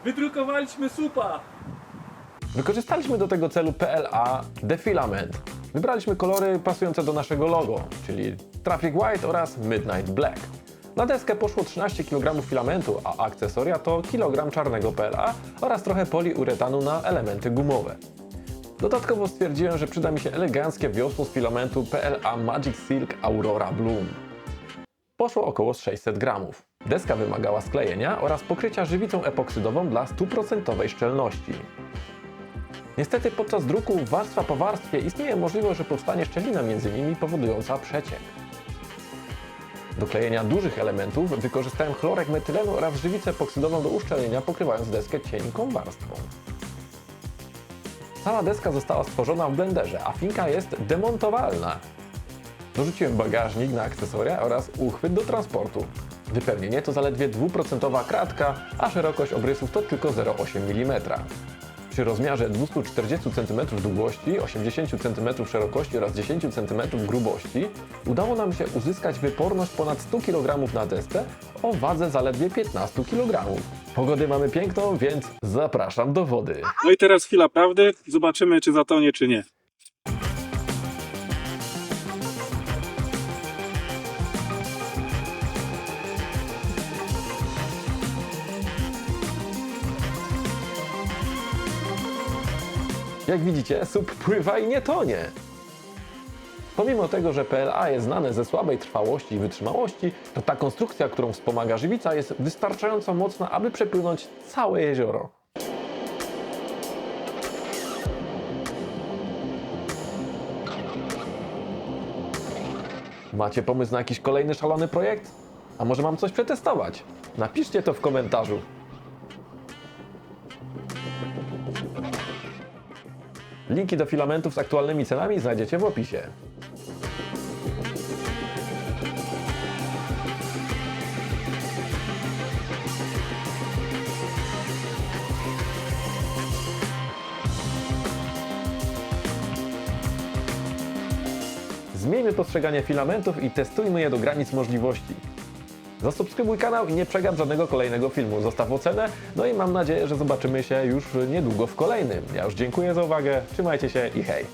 Wydrukowaliśmy słupa! Wykorzystaliśmy do tego celu PLA Defilament. Wybraliśmy kolory pasujące do naszego logo, czyli Traffic White oraz Midnight Black. Na deskę poszło 13 kg filamentu, a akcesoria to kilogram czarnego PLA oraz trochę poliuretanu na elementy gumowe. Dodatkowo stwierdziłem, że przyda mi się eleganckie wiosło z filamentu PLA Magic Silk Aurora Bloom. Poszło około 600 gramów. Deska wymagała sklejenia oraz pokrycia żywicą epoksydową dla 100% szczelności. Niestety podczas druku warstwa po warstwie istnieje możliwość, że powstanie szczelina między nimi powodująca przeciek. Do klejenia dużych elementów wykorzystałem chlorek metylenu oraz żywicę epoksydową do uszczelnienia, pokrywając deskę cienką warstwą. Cała deska została stworzona w blenderze, a finka jest demontowalna. Dorzuciłem bagażnik na akcesoria oraz uchwyt do transportu. Wypełnienie to zaledwie 2% kratka, a szerokość obrysów to tylko 0,8 mm. Przy rozmiarze 240 cm długości, 80 cm szerokości oraz 10 cm grubości udało nam się uzyskać wyporność ponad 100 kg na desce o wadze zaledwie 15 kg. Pogody mamy piękną, więc zapraszam do wody. No i teraz chwila prawdy. Zobaczymy, czy zatonie, czy nie. Jak widzicie, SUP pływa i nie tonie. Pomimo tego, że PLA jest znane ze słabej trwałości i wytrzymałości, to ta konstrukcja, którą wspomaga żywica, jest wystarczająco mocna, aby przepłynąć całe jezioro. Macie pomysł na jakiś kolejny szalony projekt? A może mam coś przetestować? Napiszcie to w komentarzu. Linki do filamentów z aktualnymi cenami znajdziecie w opisie. Zmieńmy postrzeganie filamentów i testujmy je do granic możliwości. Zasubskrybuj kanał i nie przegap żadnego kolejnego filmu. Zostaw ocenę, no i mam nadzieję, że zobaczymy się już niedługo w kolejnym. Ja już dziękuję za uwagę, trzymajcie się i hej!